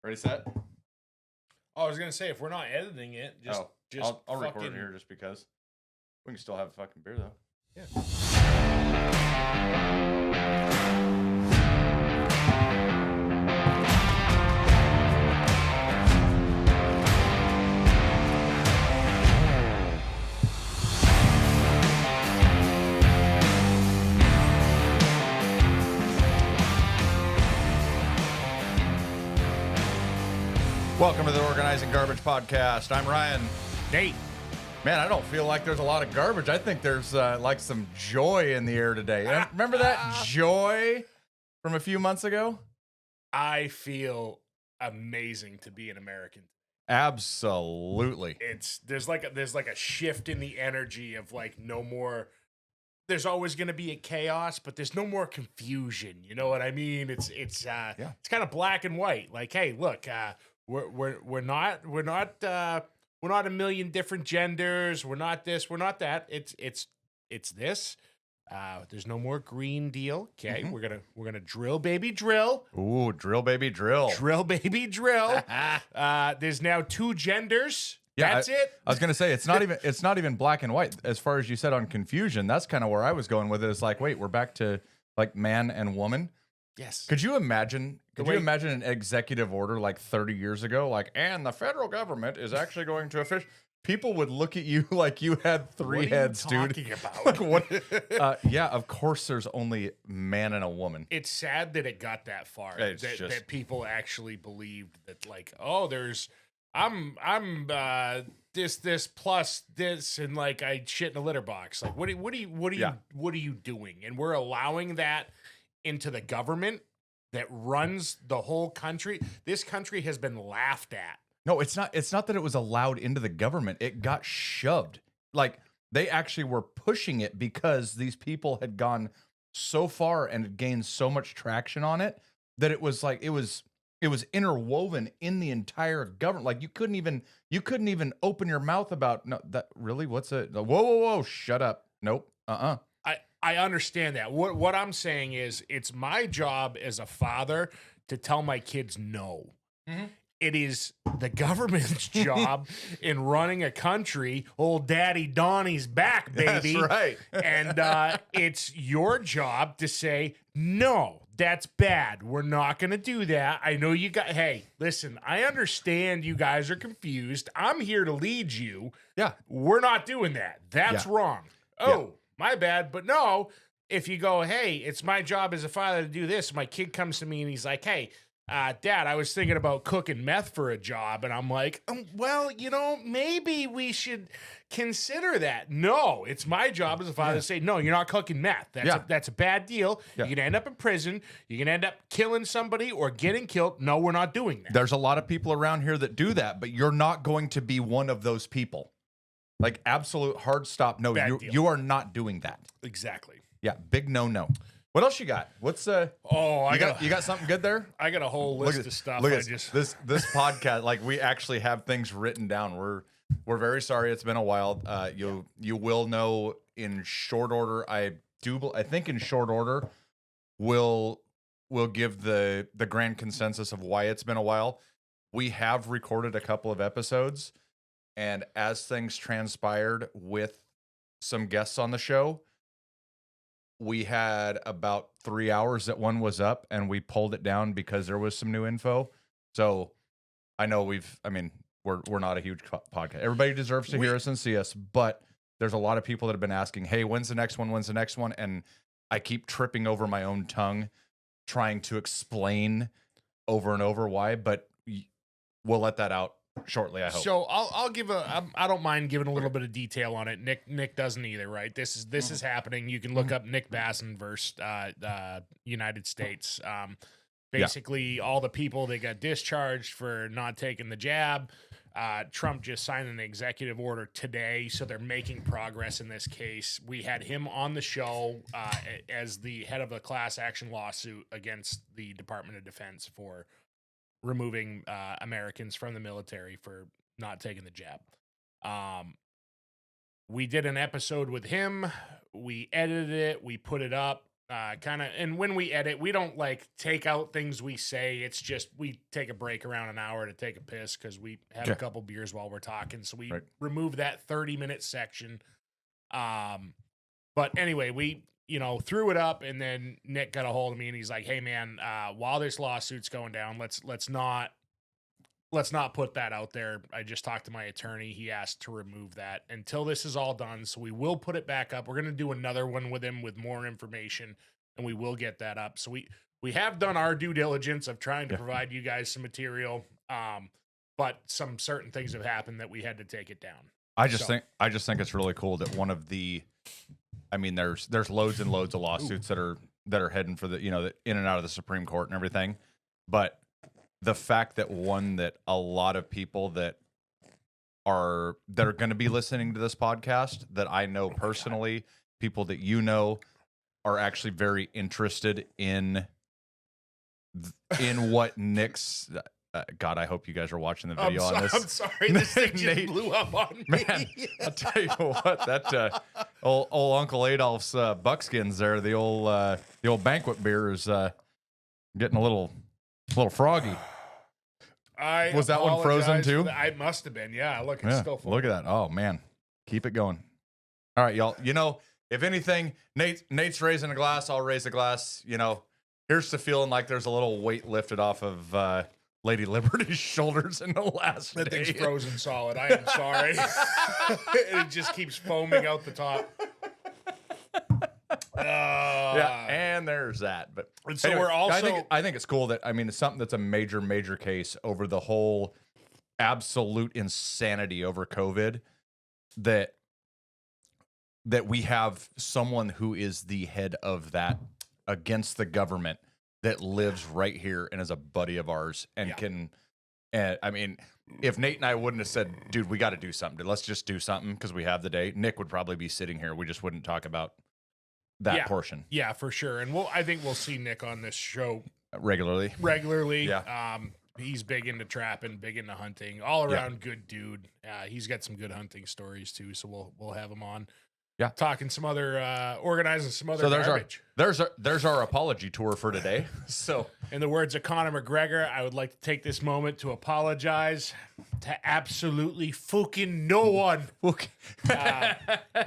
Ready, set? Oh, I was gonna say if we're not editing it, just I'll record fucking it here just because. We can still have a fucking beer though. Yeah. Welcome to the Organizing Garbage Podcast. I'm Ryan. Nate. Man, I don't feel like there's a lot of garbage. I think there's like some joy in the air today. Remember that joy from a few months ago? I feel amazing to be an American. Absolutely. There's like a shift in the energy of like no more. There's always going to be a chaos, but there's no more confusion. You know what I mean? It's kind of black and white. Like, hey, look, we're not a million different genders. We're not this. We're not that. It's this. There's no more Green Deal. Okay, we're gonna drill, baby, drill. Ooh, drill, baby, drill. Drill, baby, drill. There's now two genders. Yeah, That's it. I was gonna say it's not even black and white as far as you said on confusion. That's kind of where I was going with it. It's like, wait, we're back to like man and woman. Yes. Could you imagine? Could you imagine an executive order like 30 years ago, like, and the federal government is actually going to official? People would look at you like you had three heads, dude. What are you talking Like, about? what? Yeah, of course. There's only man and a woman. It's sad that it got that far. That people actually believed that, like, oh, I'm this plus this, and like I shit in a litter box. Like, what are you doing? And we're allowing that into the government that runs the whole country. This country has been laughed at. No, it's not. It's not that it was allowed into the government. It got shoved. Like they actually were pushing it because these people had gone so far and had gained so much traction on it that it was like it was interwoven in the entire government. Like you couldn't even open your mouth about that. Really? What's it? Whoa! Shut up! Nope. I understand that. What I'm saying is, it's my job as a father to tell my kids no. Mm-hmm. It is the government's job in running a country. Old Daddy Donnie's back, baby. That's right. And it's your job to say, no, that's bad. We're not going to do that. I know you got, hey, listen, I understand you guys are confused. I'm here to lead you. Yeah. We're not doing that. That's wrong. Oh, my bad. But no, if you go, hey, it's my job as a father to do this. My kid comes to me and he's like, hey, Dad, I was thinking about cooking meth for a job. And I'm like, well, maybe we should consider that. No, it's my job as a father to say, no, you're not cooking meth. That's a bad deal. Yeah. You're going to end up in prison. You're going to end up killing somebody or getting killed. No, we're not doing that. There's a lot of people around here that do that, but you're not going to be one of those people. Like absolute hard stop. No, you are not doing that. Exactly. Yeah, big no. What else you got? What's you got something good there? I got a whole list of stuff. Look at this podcast. Like we actually have things written down. We're very sorry. It's been a while. You will know in short order. I think in short order, we'll give the grand consensus of why it's been a while. We have recorded a couple of episodes, and as things transpired with some guests on the show, we had about 3 hours that one was up, and we pulled it down because there was some new info. So I know we're not a huge podcast. Everybody deserves to hear us and see us, but there's a lot of people that have been asking, hey, when's the next one? When's the next one? And I keep tripping over my own tongue trying to explain over and over why, but we'll let that out shortly, I hope. So I'll give I don't mind giving a little bit of detail on it. Nick doesn't either, right? This is happening. You can look up Nick Basson versus United States. Basically, all the people that got discharged for not taking the jab. Trump just signed an executive order today, so they're making progress in this case. We had him on the show as the head of a class action lawsuit against the Department of Defense for removing Americans from the military for not taking the jab. We did an episode with him. We edited it. We put it up. kind of, and when we edit, we don't like take out things we say. It's just we take a break around an hour to take a piss because we have a couple beers while we're talking. So we remove that 30-minute section. But anyway, we threw it up, and then Nick got a hold of me and he's like, "Hey man, while this lawsuit's going down, let's not put that out there. I just talked to my attorney. He asked to remove that until this is all done. So we will put it back up. We're going to do another one with him with more information, and we will get that up. So we have done our due diligence of trying to provide you guys some material. But some certain things have happened that we had to take it down. I just think it's really cool that one of the, I mean, there's loads and loads of lawsuits that are heading for the, the in and out of the Supreme Court and everything. But the fact that that a lot of people that are going to be listening to this podcast that I know personally, people that are actually very interested in what Nick's. God, I hope you guys are watching the video on this. I'm sorry, this thing just blew up on me. Man, I'll tell you what, that old Uncle Adolph's buckskins there, the old banquet beer is getting a little froggy. Was that one frozen too? I must have been. Yeah, look, it's still full. Look at that. Oh man, keep it going. All right, y'all. If anything, Nate's raising a glass. I'll raise a glass. Here's to feeling like there's a little weight lifted off of Lady Liberty's shoulders in the last That day. thing's frozen solid. I am sorry. It just keeps foaming out the top. Yeah, and there's that. But so anyway, we're also. I think it's cool that it's something that's a major case over the whole absolute insanity over COVID. That we have someone who is the head of that against the government that lives right here and is a buddy of ours and can. And I mean, if Nate and I wouldn't have said, "Dude, we got to do something. Let's just do something," because we have the day, Nick would probably be sitting here. We just wouldn't talk about that portion. Yeah, for sure. And I think we'll see Nick on this show regularly. Yeah. He's big into trapping, big into hunting, all around good dude. He's got some good hunting stories too. So we'll have him on. Yeah. Talking some other, organizing some other garbage. There's our apology tour for today. So in the words of Conor McGregor, I would like to take this moment to apologize to absolutely fucking no one. But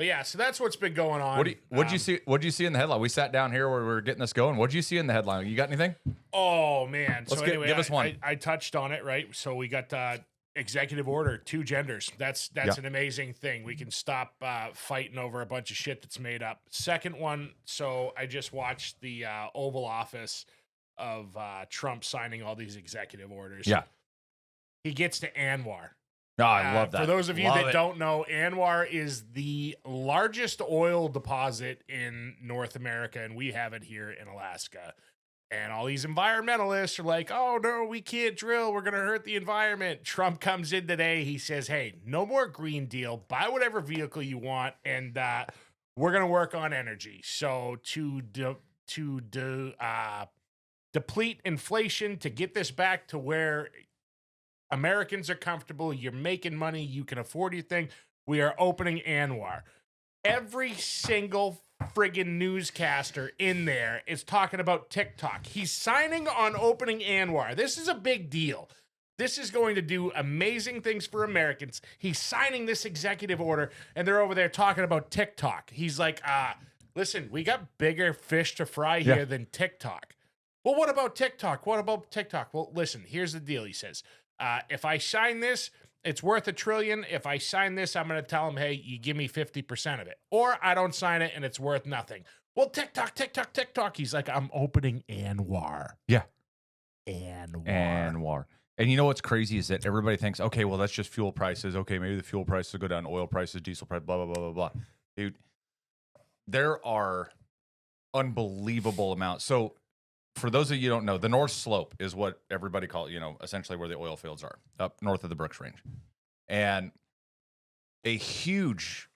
yeah, so that's what's been going on. What'd you see in the headline? We sat down here where we were getting this going. What'd you see in the headline? You got anything? Oh man. Give us one. I touched on it, right? So we got executive order, 2 genders. That's an amazing thing. We can stop fighting over a bunch of shit that's made up. Second one, so I just watched the Oval Office of Trump signing all these executive orders. Yeah. He gets to Anwar. Oh, I love that. For those of you that don't know, Anwar is the largest oil deposit in North America, and we have it here in Alaska. And all these environmentalists are like, "Oh, no, we can't drill. We're going to hurt the environment." Trump comes in today. He says, "Hey, no more Green Deal. Buy whatever vehicle you want, and we're going to work on energy." So to deplete inflation, to get this back to where Americans are comfortable, you're making money, you can afford your thing, we are opening Anwar. Every single friggin' newscaster in there is talking about TikTok. He's signing on opening Anwar. This is a big deal. This is going to do amazing things for Americans. He's signing this executive order, and they're over there talking about TikTok. He's like, listen, we got bigger fish to fry here than TikTok. Well, what about TikTok? Well, listen, here's the deal, he says. If I sign this, it's worth $1 trillion. If I sign this, I'm going to tell them, hey, you give me 50% of it. Or I don't sign it and it's worth nothing. Well, TikTok. He's like, I'm opening Anwar. Yeah. Anwar. And you know what's crazy is that everybody thinks, okay, well, that's just fuel prices. Okay, maybe the fuel prices will go down, oil prices, diesel price, blah, blah, blah, blah, blah. Dude, there are unbelievable amounts. So for those of you who don't know, the North Slope is what everybody calls, essentially where the oil fields are, up north of the Brooks Range. And a huge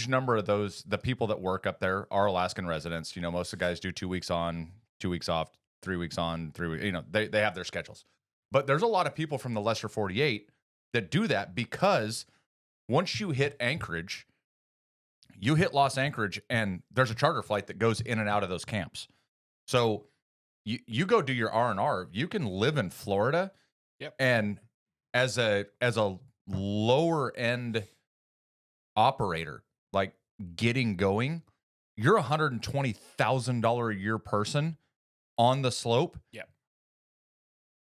number of the people that work up there are Alaskan residents. Most of the guys do 2 weeks on, 2 weeks off, 3 weeks on, 3 weeks, they have their schedules. But there's a lot of people from the lesser 48 that do that because once you hit Anchorage You hit Los Anchorage, and there's a charter flight that goes in and out of those camps. So you go do your R&R. You can live in Florida, and as a lower end operator, like getting going, you're $120,000 a year person on the slope. Yep.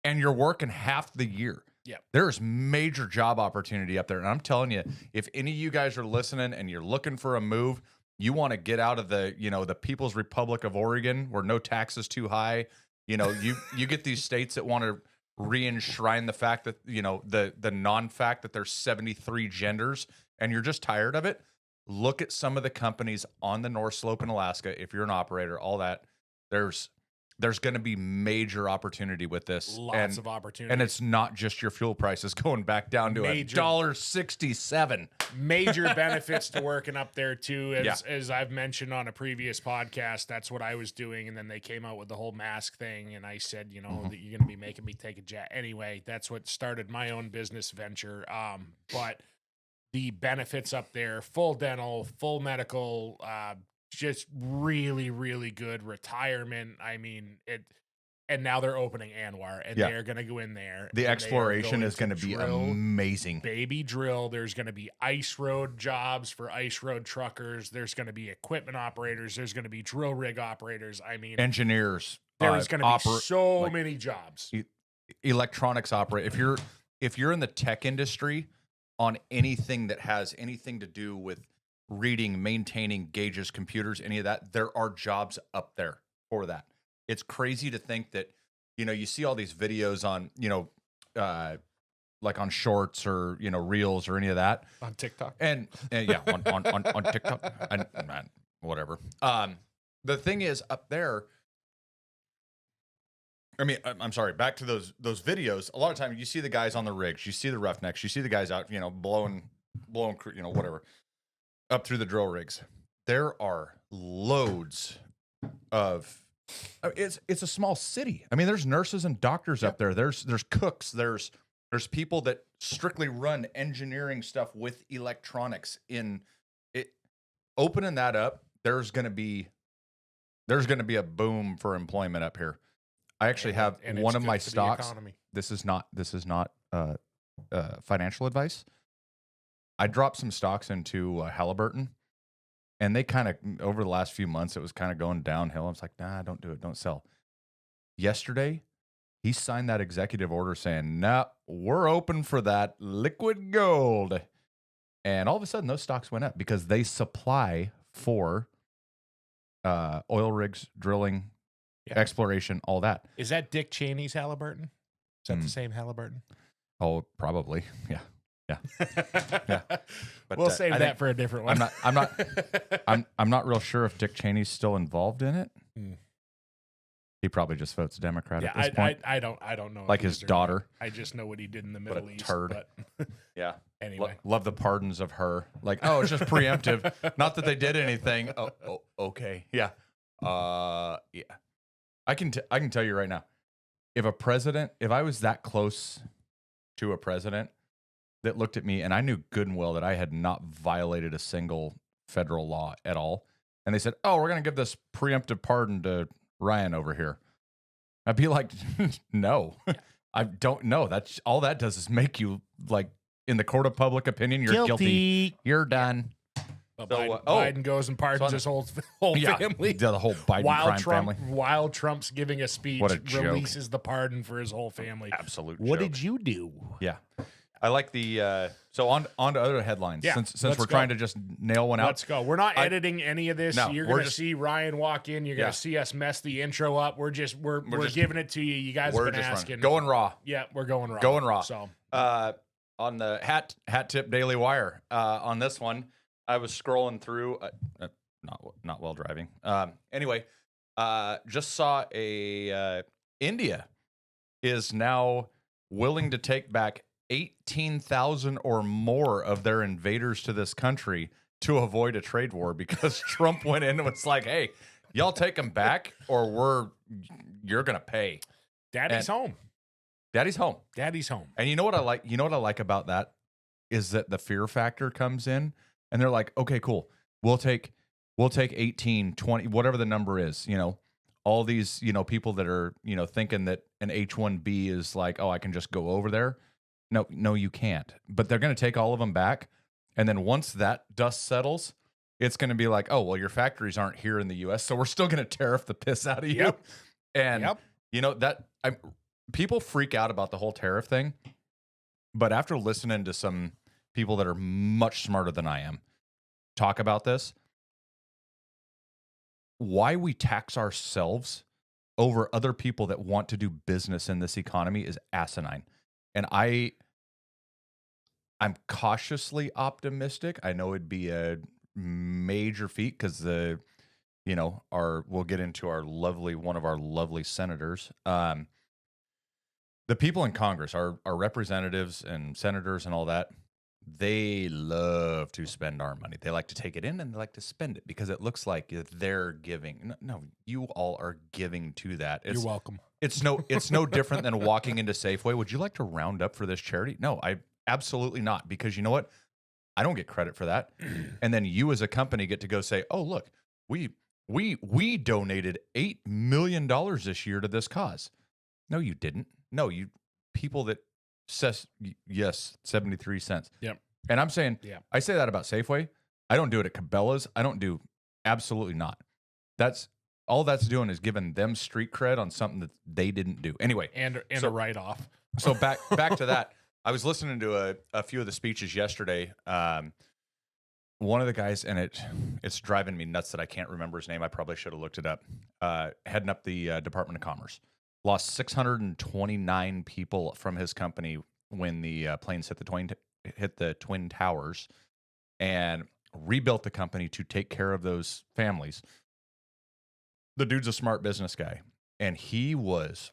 And you're working half the year. Yep. There's major job opportunity up there. And I'm telling you, if any of you guys are listening and you're looking for a move, you want to get out of the, the People's Republic of Oregon where no tax is too high. You get these states that want to re-enshrine the fact that, the non-fact that there's 73 genders and you're just tired of it. Look at some of the companies on the North Slope in Alaska. If you're an operator, all that, there's going to be major opportunity with this. Lots of opportunity. And it's not just your fuel prices going back down to $1.67. Major benefits to working up there too. As I've mentioned on a previous podcast, that's what I was doing. And then they came out with the whole mask thing. And I said, that you're going to be making me take a jet. Anyway, that's what started my own business venture. But the benefits up there, full dental, full medical, just really, really good retirement. I mean, and now they're opening Anwar, and they're going to go in there. The exploration is going to be amazing. Baby drill. There's going to be ice road jobs for ice road truckers. There's going to be equipment operators. There's going to be drill rig operators. I mean, engineers. There's going to be so many jobs. Electronics operator. If you're in the tech industry on anything that has anything to do with reading, maintaining gauges, computers, any of that, there are jobs up there for that. It's crazy to think that, you see all these videos on, like on shorts or, reels or any of that. On TikTok. And yeah, on TikTok and whatever. The thing is up there, I mean, I'm sorry, back to those videos. A lot of times you see the guys on the rigs, you see the roughnecks, you see the guys out, blowing, whatever, up through the drill rigs. There are loads of, it's a small city. I mean, there's nurses and doctors up there. There's cooks. There's people that strictly run engineering stuff with electronics in it. Opening that up, there's going to be a boom for employment up here. I actually have one of my stocks. This is not financial advice. I dropped some stocks into Halliburton, and they kind of, over the last few months, it was kind of going downhill. I was like, nah, don't do it. Don't sell. Yesterday, he signed that executive order saying, nah, we're open for that liquid gold. And all of a sudden, those stocks went up because they supply for oil rigs, drilling, exploration, all that. Is that Dick Cheney's Halliburton? Is that the same Halliburton? Oh, probably. Yeah. Yeah. But, we'll save that for a different one. I'm not real sure if Dick Cheney's still involved in it. He probably just votes Democrat at this point. I don't know. Like his daughter. I just know what he did in the Middle East. Turd. But yeah. Anyway. Love the pardons of her. Like, oh, it's just preemptive. Not that they did anything. Oh, okay. Yeah. Yeah. I can tell you right now, if I was that close to a president that looked at me and I knew good and well that I had not violated a single federal law at all, and they said, oh, we're going to give this preemptive pardon to Ryan over here, I'd be like, no, I don't know. That's all that does is make you, like, in the court of public opinion, you're guilty. You're done. Biden goes and pardons his whole family. The whole Biden crime family. While Trump's giving a speech, releases the pardon for his whole family. Absolute What joke. did you do? Yeah. I like the so on to other headlines. Yeah, since we're trying to just nail one out. Let's go. We're not editing any of this. No, You're going to see Ryan walk in. You're going to see us mess the intro up. We're just giving it to you. You guys have been asking. Going raw. Yeah, we're going raw. Going raw. So on the hat tip Daily Wire, on this one, I was scrolling through. Not while driving. Anyway, just saw India is now willing to take back 18,000 or more of their invaders to this country to avoid a trade war because Trump went in and was like, hey, y'all take them back or you're going to pay. Daddy's home. Daddy's home. Daddy's home. And you know what I like? You know what I like about that is that the fear factor comes in and they're like, okay, cool. we'll take 18, 20, whatever the number is, all these, people that are, thinking that an H-1B is like, oh, I can just go over there. No, you can't. But they're going to take all of them back. And then once that dust settles, it's going to be like, oh, well, your factories aren't here in the U.S., so we're still going to tariff the piss out of you. Yep. And, people freak out about the whole tariff thing. But after listening to some people that are much smarter than I am talk about this, why we tax ourselves over other people that want to do business in this economy is asinine. And I'm cautiously optimistic. I know it'd be a major feat because we'll get into one of our lovely senators. The people in Congress, our representatives and senators and all that, they love to spend our money. They like to take it in and they like to spend it because it looks like they're giving. No, you all are giving to that. You're welcome. It's no different than walking into Safeway. Would you like to round up for this charity? No, I absolutely not, because you know what? I don't get credit for that. And then you as a company get to go say, "Oh, look, we donated $8 million this year to this cause." No, you didn't. No, you people that says yes, 73 cents. Yep. And I'm saying, yeah, I say that about Safeway. I don't do it at Cabela's. I don't do, absolutely not. That's all that's doing is giving them street cred on something that they didn't do. Anyway. And a write-off. So back to that. I was listening to a few of the speeches yesterday. One of the guys, and it's driving me nuts that I can't remember his name. I probably should have looked it up. Heading up the Department of Commerce. Lost 629 people from his company when the planes hit the Twin Towers, and rebuilt the company to take care of those families. The dude's a smart business guy, and he was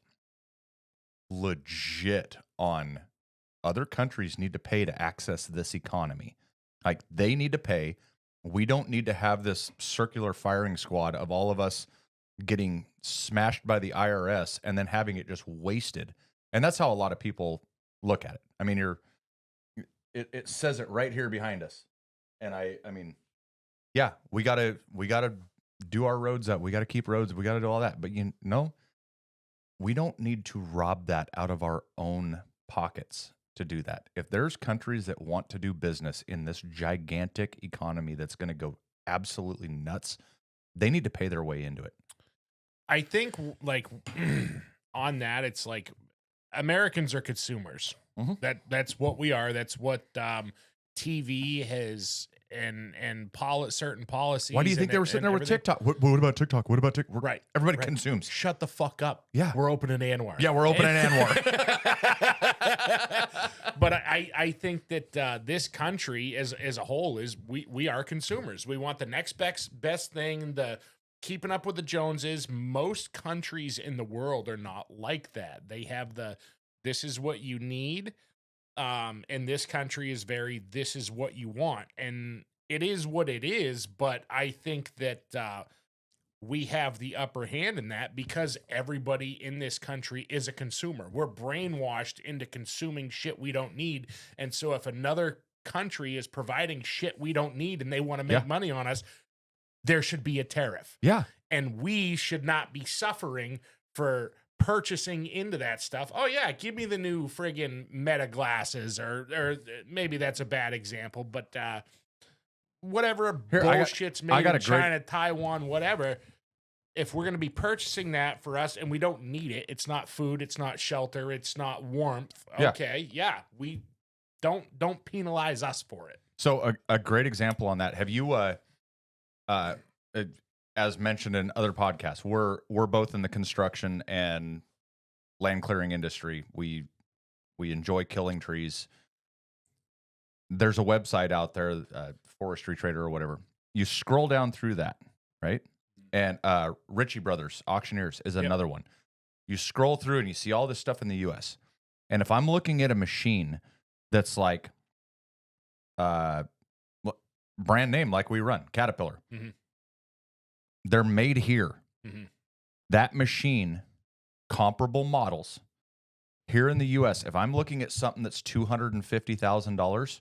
legit on other countries need to pay to access this economy. Like, they need to pay. We don't need to have this circular firing squad of all of us getting smashed by the IRS and then having it just wasted. And that's how a lot of people look at it. I mean, it says it right here behind us. And I mean, yeah, we gotta do our roads up. We gotta keep roads. We gotta do all that. But we don't need to rob that out of our own pockets to do that. If there's countries that want to do business in this gigantic economy that's going to go absolutely nuts, they need to pay their way into it. I think, like, on that, it's like Americans are consumers. Mm-hmm. That's what we are. That's what TV has and certain policies. Why do you think they were sitting there with TikTok? What about TikTok? What about TikTok? Right. Everybody consumes. Shut the fuck up. Yeah. We're opening Anwar. Yeah, we're opening Anwar. But I think that this country as a whole is we are consumers. We want the next best thing, the keeping up with the Joneses. Most countries in the world are not like that. They have this is what you need. And this country is this is what you want. And it is what it is. But I think that we have the upper hand in that because everybody in this country is a consumer. We're brainwashed into consuming shit we don't need. And so if another country is providing shit we don't need and they want to make money on us, there should be a tariff. Yeah. And we should not be suffering for purchasing into that stuff. Oh yeah, give me the new friggin' Meta glasses, or maybe that's a bad example, but whatever bullshit's made in China, Taiwan, whatever. If we're going to be purchasing that for us and we don't need it, it's not food, it's not shelter, it's not warmth. Okay, yeah, we don't penalize us for it. So a great example on that. Have you as mentioned in other podcasts, we're both in the construction and land clearing industry. We enjoy killing trees. There's a website out there, Forestry Trader or whatever. You scroll down through that, right? And Ritchie Brothers Auctioneers is another one. You scroll through and you see all this stuff in the U.S. And if I'm looking at a machine that's like brand name, like we run, Caterpillar, they're made here. Mm-hmm. That machine, comparable models here in the U.S., if I'm looking at something that's $250,000,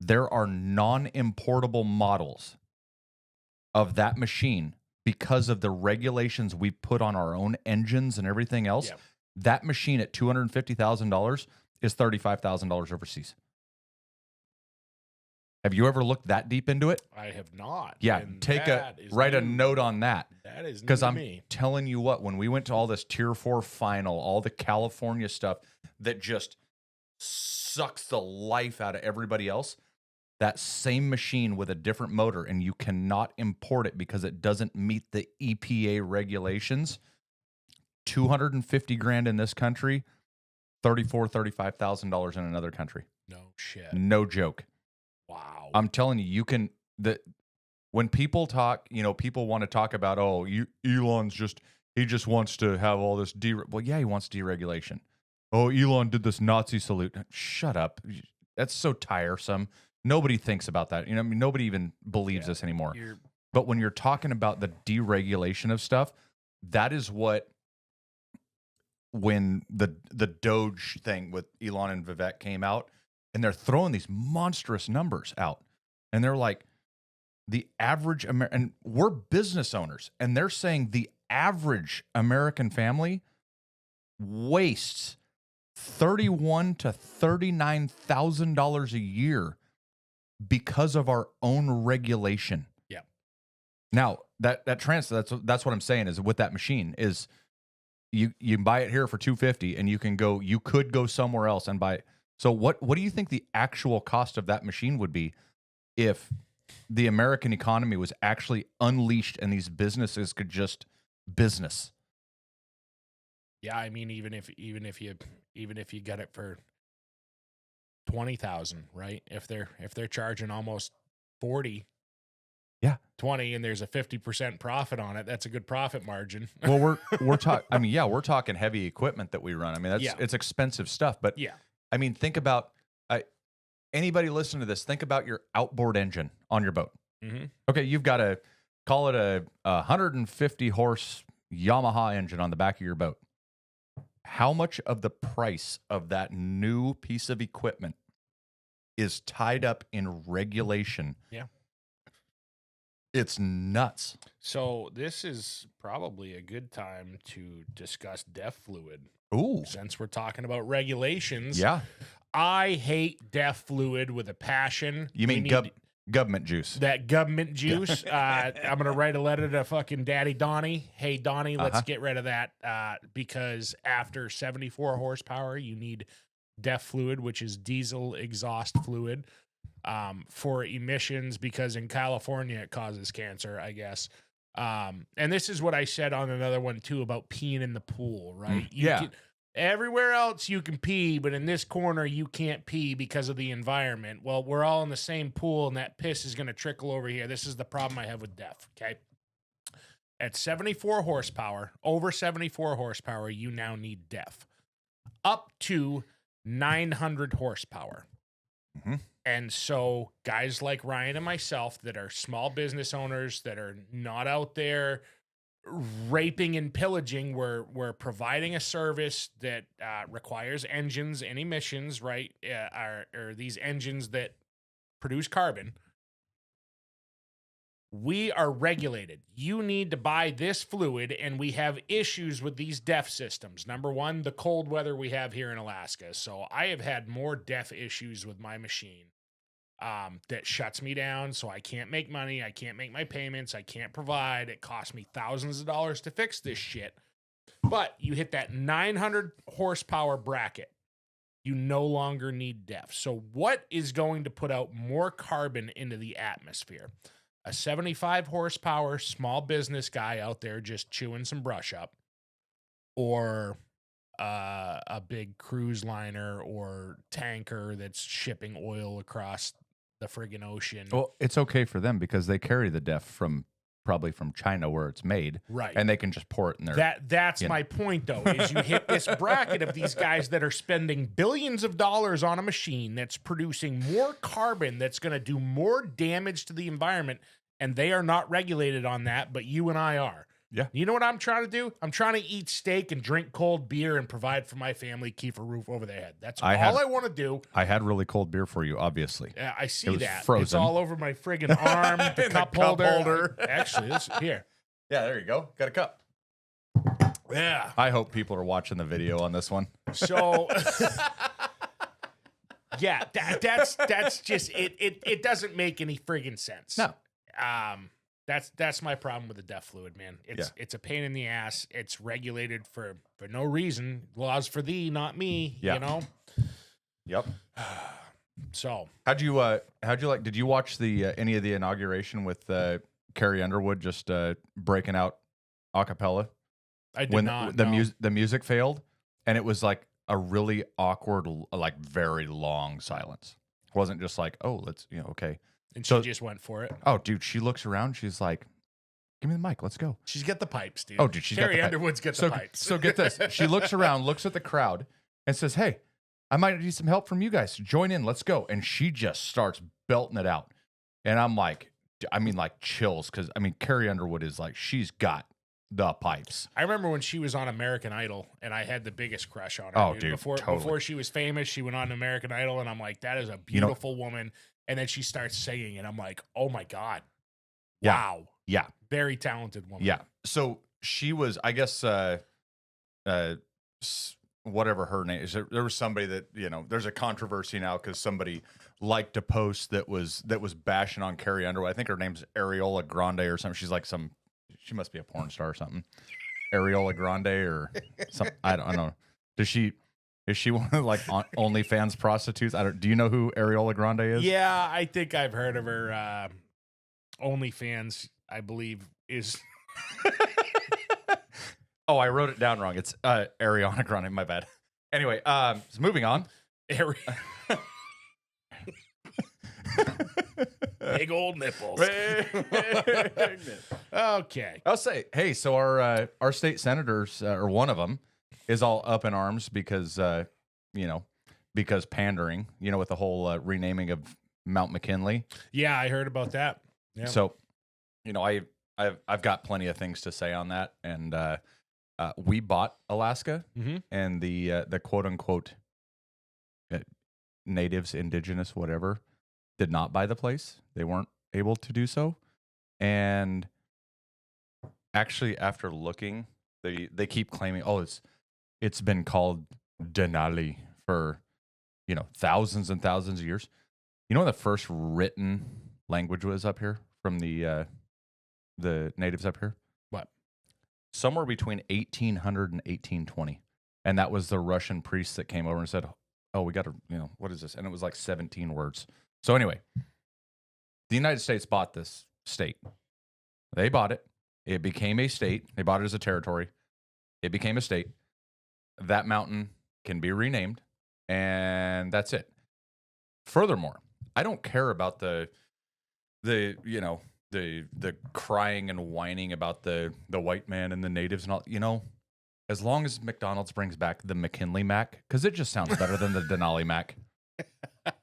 there are non-importable models of that machine, because of the regulations we put on our own engines and everything else, that machine at $250,000 is $35,000 overseas. Have you ever looked that deep into it? I have not. Yeah, write a note on that. That is because I'm me. telling you what, when we went to all this Tier 4 final, all the California stuff that just sucks the life out of everybody else, that same machine with a different motor, and you cannot import it because it doesn't meet the EPA regulations. $250,000 in this country, $35,000 in another country. No shit. No joke. Wow. I'm telling you, you can when people talk, people want to talk about, Elon's he just wants to have all this well, yeah, he wants deregulation. Oh, Elon did this Nazi salute. Shut up. That's so tiresome. Nobody thinks about that. Nobody even believes this anymore. But when you're talking about the deregulation of stuff, that is what, when the Doge thing with Elon and Vivek came out, and they're throwing these monstrous numbers out, and they're like, the average and we're business owners, and they're saying the average American family wastes $31,000 to $39,000 a year because of our own regulation. Yeah. Now that's what I'm saying is with that machine is you can buy it here for $250, and you could go somewhere else and buy it. So what do you think the actual cost of that machine would be if the American economy was actually unleashed and these businesses could just business? Yeah, I mean, even if you get it for 20,000, right? If they're charging almost 40, 20, and there's a 50% profit on it, that's a good profit margin. Well, we're talking. I mean, we're talking heavy equipment that we run. I mean, it's expensive stuff. But I mean, think about anybody listening to this. Think about your outboard engine on your boat. Mm-hmm. Okay, you've got to call it a 150 horse Yamaha engine on the back of your boat. How much of the price of that new piece of equipment is tied up in regulation? Yeah. It's nuts. So this is probably a good time to discuss DEF fluid. Ooh. Since we're talking about regulations. Yeah. I hate DEF fluid with a passion. You mean government juice? That government juice. I'm going to write a letter to fucking Daddy Donnie. Hey, Donnie, let's get rid of that because after 74 horsepower, you need DEF fluid, which is diesel exhaust fluid, for emissions, because in California it causes cancer, I guess. And this is what I said on another one, too, about peeing in the pool, right? Everywhere else you can pee, but in this corner you can't pee because of the environment. Well, we're all in the same pool, and that piss is going to trickle over here. This is the problem I have with DEF, okay? At 74 horsepower, over 74 horsepower, you now need DEF. Up to 900 horsepower. Mm-hmm. And so guys like Ryan and myself that are small business owners that are not out there raping and pillaging, we're providing a service that requires engines and emissions, right? Are these engines that produce carbon. We are regulated. You need to buy this fluid, and we have issues with these DEF systems. Number one, the cold weather we have here in Alaska. So I have had more DEF issues with my machine that shuts me down, so I can't make money. I can't make my payments. I can't provide. It costs me thousands of dollars to fix this shit. But you hit that 900 horsepower bracket, you no longer need DEF. So what is going to put out more carbon into the atmosphere? A 75 horsepower small business guy out there just chewing some brush up, or a big cruise liner or tanker that's shipping oil across the friggin' ocean. Well, it's okay for them because they carry the DEF probably from China where it's made, right? And they can just pour it in there. That's my point, though, is you hit this bracket of these guys that are spending billions of dollars on a machine that's producing more carbon, that's going to do more damage to the environment, and they are not regulated on that, but you and I are. Yeah. You know what I'm trying to do? I'm trying to eat steak and drink cold beer and provide for my family, keep a roof over their head. That's all I want to do. I had really cold beer for you, obviously. Yeah, I see was that. It's frozen. all over my friggin' arm, the And cup holder. Actually, this here. Yeah, there you go. Got a cup. Yeah. I hope people are watching the video on this one. So yeah, that's just it doesn't make any friggin' sense. No. That's my problem with the death fluid, man. It's a pain in the ass. It's regulated for no reason. Laws for thee, not me. Yeah. You know. Yep. So How'd you like? Did you watch the any of the inauguration with Carrie Underwood just breaking out a cappella I did when not. the music failed, and it was like a really awkward, like very long silence. It wasn't just like, oh, let's okay. And she just went for it. Oh, dude, she looks around. She's like, give me the mic. Let's go. She's got the pipes, dude. Oh, dude, she's got Carrie the Underwood's got the pipes. So get this. She looks around, looks at the crowd, and says, hey, I might need some help from you guys. Join in. Let's go. And she just starts belting it out. And I'm like, chills. Because, Carrie Underwood is like, she's got the pipes. I remember when she was on American Idol, and I had the biggest crush on her. Oh, dude, Before she was famous, she went on American Idol, and I'm like, that is a beautiful woman. And then she starts singing, and I'm like, oh my God. Yeah. Wow. Yeah. Very talented woman. Yeah. So she was, I guess, whatever her name is. There was somebody that, there's a controversy now because somebody liked a post that was bashing on Carrie Underwood. I think her name's Ariola Grande or something. She's like she must be a porn star or something. Ariola Grande or something. I don't know. Is she one of like OnlyFans prostitutes? Do you know who Ariola Grande is? Yeah, I think I've heard of her. OnlyFans, I believe, is. Oh, I wrote it down wrong. It's Ariana Grande. My bad. Anyway, so moving on. Big old nipples. Okay. I'll say, hey, so our state senators, or one of them, is all up in arms because because pandering, with the whole renaming of Mount McKinley. Yeah, I heard about that. Yeah. So, I've got plenty of things to say on that, and we bought Alaska, and the quote unquote natives, indigenous, whatever, did not buy the place. They weren't able to do so, and actually, after looking, they keep claiming, oh, it's been called Denali for thousands and thousands of years. You know, the first written language was up here from the natives up here. What? Somewhere between 1800 and 1820, and that was the Russian priest that came over and said, "Oh, we got to, what is this?" And it was like 17 words. So anyway, the United States bought this state. They bought it. It became a state. They bought it as a territory. It became a state. That mountain can be renamed, and that's it. Furthermore, I don't care about the crying and whining about the white man and the natives and all. As long as McDonald's brings back the McKinley Mac, because it just sounds better than the Denali Mac.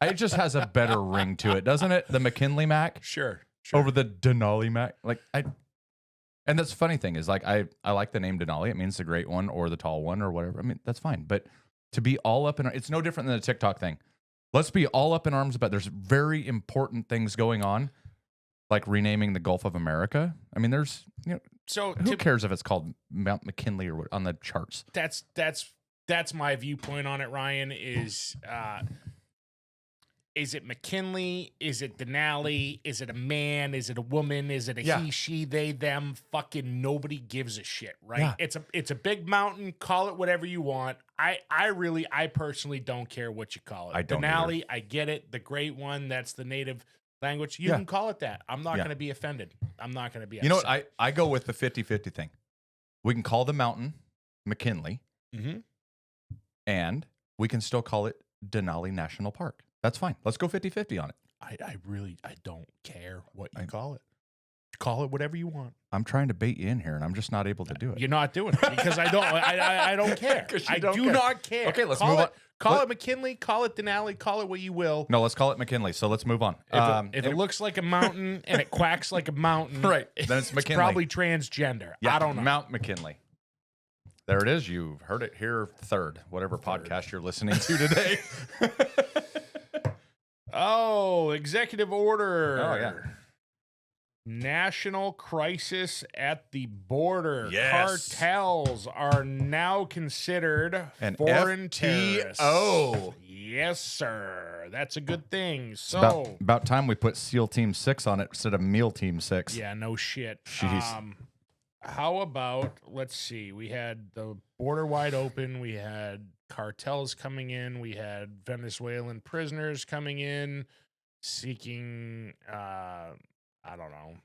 It just has a better ring to it, doesn't it? The McKinley Mac, Sure. over the Denali Mac. And that's the funny thing is, like, I like the name Denali. It means the great one or the tall one or whatever. That's fine. But to be all up in, it's no different than the TikTok thing. Let's be all up in arms about, there's very important things going on, like renaming the Gulf of America. There's, So who cares if it's called Mount McKinley or what on the charts? That's my viewpoint on it, Ryan, is it McKinley? Is it Denali? Is it a man? Is it a woman? Is it a he, she, they, them? Fucking nobody gives a shit, right? Yeah. It's a big mountain. Call it whatever you want. I personally don't care what you call it. I don't Denali, either. I get it. The great one, that's the native language. You can call it that. I'm not going to be offended. I'm not going to be upset. You know what? I go with the 50-50 thing. We can call the mountain McKinley, and we can still call it Denali National Park. That's fine. Let's go 50-50 on it. I don't care what you call it. Call it whatever you want. I'm trying to bait you in here, and I'm just not able to do it. You're not doing it because I don't. I don't care. I do not care. Okay, let's move on. Call it McKinley. Call it Denali. Call it what you will. No, let's call it McKinley. So let's move on. If it looks like a mountain and it quacks like a mountain, right? Then it's McKinley. Probably transgender. Yeah, I don't know. Mount McKinley. There it is. You heard it here third, whatever podcast you're listening to today. Oh, executive order. Oh, yeah. National crisis at the border. Yes. Cartels are now considered An foreign FTO. terrorists. Yes, sir. That's a good thing. So about time we put SEAL Team 6 on it instead of Meal Team 6. yeah, no shit. Jeez. How about, let's see, we had the border wide open, we had cartels coming in, we had Venezuelan prisoners coming in seeking I don't know,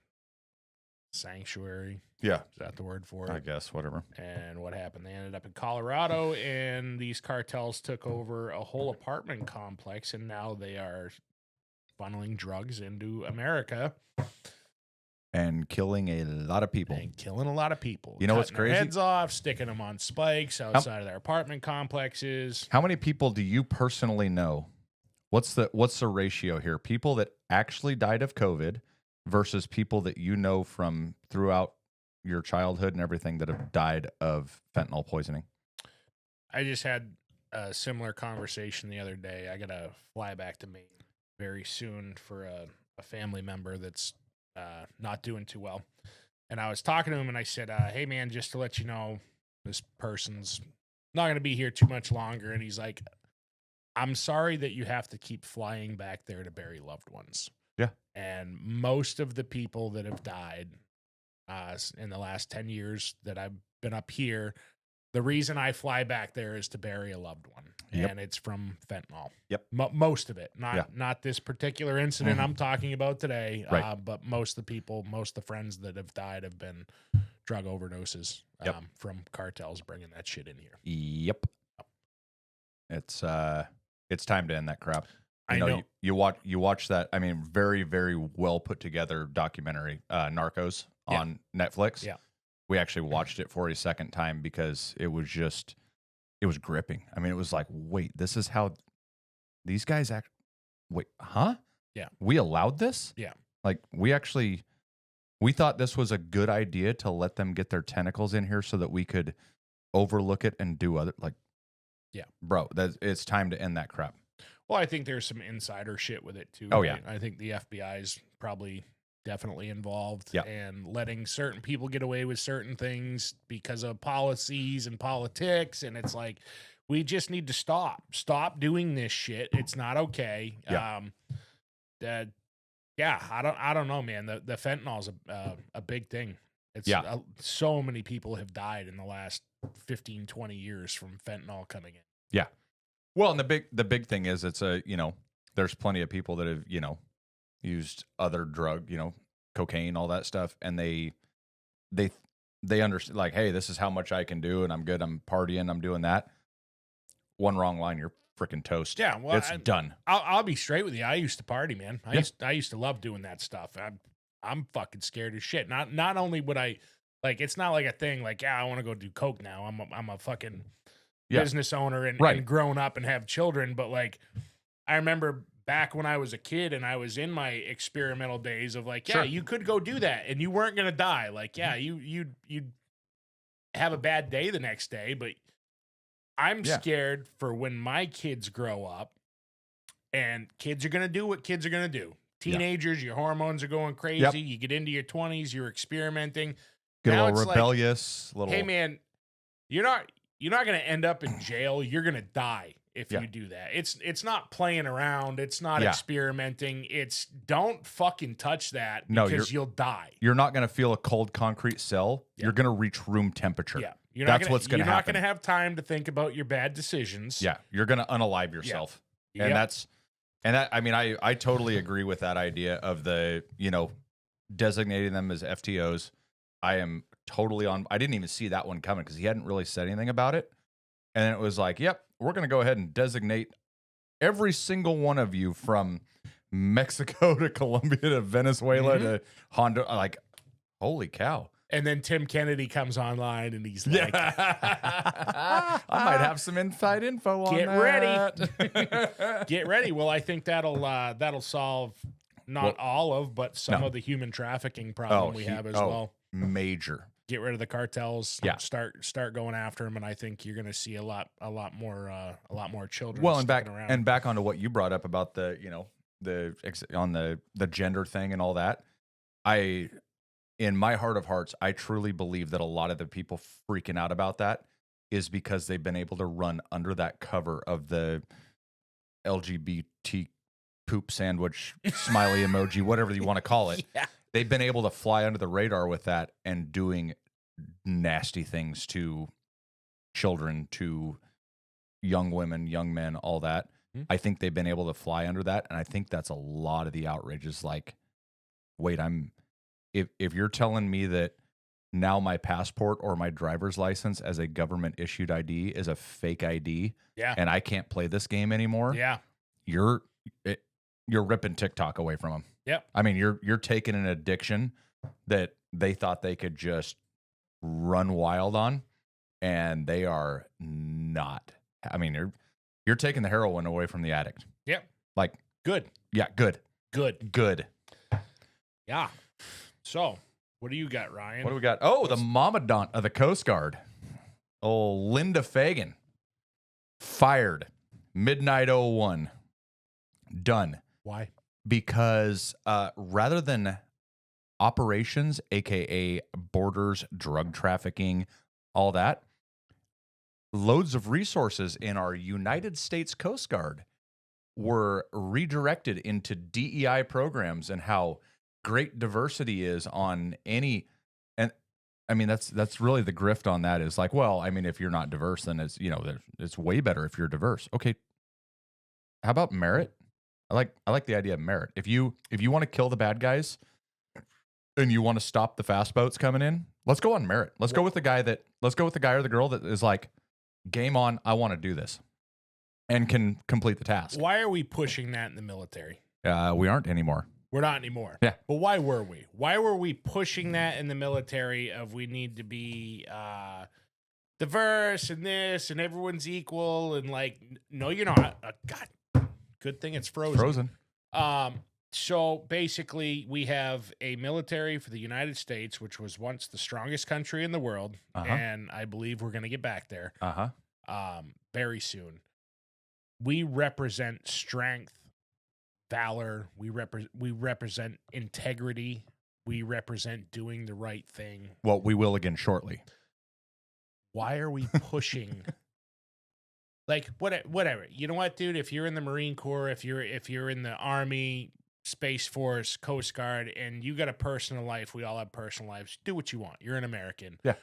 sanctuary. Yeah. Is that the word for it? I guess, whatever. And what happened? They ended up in Colorado, and these cartels took over a whole apartment complex, and now they are funneling drugs into America. And killing a lot of people. And killing a lot of people. You know what's Cutting their crazy? heads off, sticking them on spikes outside of their apartment complexes. How many people do you personally know? What's the ratio here? People that actually died of COVID versus people that you know from throughout your childhood and everything that have died of fentanyl poisoning? I just had a similar conversation the other day. I got to fly back to Maine very soon for a family member that's not doing too well. And I was talking to him and I said, hey man, just to let you know, this person's not going to be here too much longer. And he's like, I'm sorry that you have to keep flying back there to bury loved ones. Yeah. And most of the people that have died in the last 10 years that I've been up here, the reason I fly back there is to bury a loved one. Yep. And it's from fentanyl. Yep. Most of it, not this particular incident I'm talking about today, Right. But most of the people, most of the friends that have died have been drug overdoses from cartels bringing that shit in here. Yep. It's time to end that crap. I know. You watch that. I mean, very, very well put together documentary, Narcos on Netflix. Yeah. We actually watched it for a second time because it was gripping. I mean, it was like, wait, this is how these guys act. Wait, huh? Yeah. We allowed this? Yeah. Like we thought this was a good idea to let them get their tentacles in here so that we could overlook it and do other yeah, bro, it's time to end that crap. Well, I think there's some insider shit with it too. Oh, right? yeah. I think the FBI is probably definitely involved Yeah. and letting certain people get away with certain things because of policies and politics. And it's like, we just need to stop doing this shit. It's not okay. Yeah. I don't know, man. The fentanyl's a big thing. It's so many people have died in the last 15, 20 years from fentanyl coming in. Yeah. Well, and the big thing is it's there's plenty of people that have, used other drug, cocaine, all that stuff. And they understand like, hey, this is how much I can do. And I'm good. I'm partying. I'm doing that. One wrong line, you're freaking toast. Yeah. Well, it's done. I'll be straight with you. I used to party, man. I used to love doing that stuff. I'm fucking scared as shit. Not only would I like, it's not like a thing like, I want to go do coke now. I'm a fucking business owner and grown up and have children. But like, I remember back when I was a kid and I was in my experimental days of like, you could go do that and you weren't going to die. Like, you'd have a bad day the next day, but I'm scared for when my kids grow up and kids are going to do what kids are going to do. Teenagers, your hormones are going crazy. Yep. You get into your 20s, you're experimenting. Get now a little rebellious. Like, hey man, you're not going to end up in jail. You're going to die if you do that. It's not playing around. It's not experimenting. It's don't fucking touch that because you'll die. You're not going to feel a cold concrete cell. Yeah. You're going to reach room temperature. Yeah. That's what's going to happen. You're not going to have time to think about your bad decisions. Yeah. You're going to unalive yourself. Yeah. And I mean, I totally agree with that idea of the, designating them as FTOs. I am totally on. I didn't even see that one coming because he hadn't really said anything about it. And then it was like, yep, we're going to go ahead and designate every single one of you from Mexico to Colombia to Venezuela to Honduras. Like, Holy cow. And then Tim Kennedy comes online and he's like, I might have some inside info on Get that. ready. Get ready. Well, I think that'll solve not all of, but some of the human trafficking problem we have as well. Major. Get rid of the cartels. Yeah. Start going after them, and I think you're going to see a lot more children. Well, around. and back onto what you brought up about the gender thing and all that. In my heart of hearts, I truly believe that a lot of the people freaking out about that is because they've been able to run under that cover of the LGBT poop sandwich smiley emoji, whatever you want to call it. Yeah. They've been able to fly under the radar with that and doing nasty things to children, to young women, young men, all that. Mm-hmm. I think they've been able to fly under that. And I think that's a lot of the outrage is like, wait, if you're telling me that now my passport or my driver's license as a government issued ID is a fake ID, and I can't play this game anymore, you're ripping TikTok away from them. Yep. I mean, you're taking an addiction that they thought they could just run wild on, and they are not. I mean, you're taking the heroin away from the addict. Yep. Like good. Yeah, good. Yeah. So, what do you got, Ryan? What do we got? Oh, the Momadont of the Coast Guard. Oh, Linda Fagan. Fired. Midnight 01. Done. Why? Because rather than operations, a.k.a. borders, drug trafficking, all that, loads of resources in our United States Coast Guard were redirected into DEI programs and how great diversity is on any. And I mean, that's really the grift on that is like, well, I mean, if you're not diverse, then it's way better if you're diverse. Okay. How about merit? I like the idea of merit. If you want to kill the bad guys and you want to stop the fast boats coming in, let's go on merit. Let's go with the guy or the girl that is like, game on, I want to do this and can complete the task. Why are we pushing that in the military? We aren't anymore. We're not anymore. Yeah. But why were we? Why were we pushing that in the military of we need to be diverse and this and everyone's equal and like, no, you're not. God, good thing it's frozen. So basically we have a military for the United States, which was once the strongest country in the world. And I believe we're going to get back there very soon. We represent strength, valor. We represent integrity. We represent doing the right thing. Well, we will again shortly. Why are we pushing? Like whatever. You know what, dude? If you're in the Marine Corps, if you're in the Army, Space Force, Coast Guard, and you got a personal life, we all have personal lives. Do what you want. You're an American. Yeah.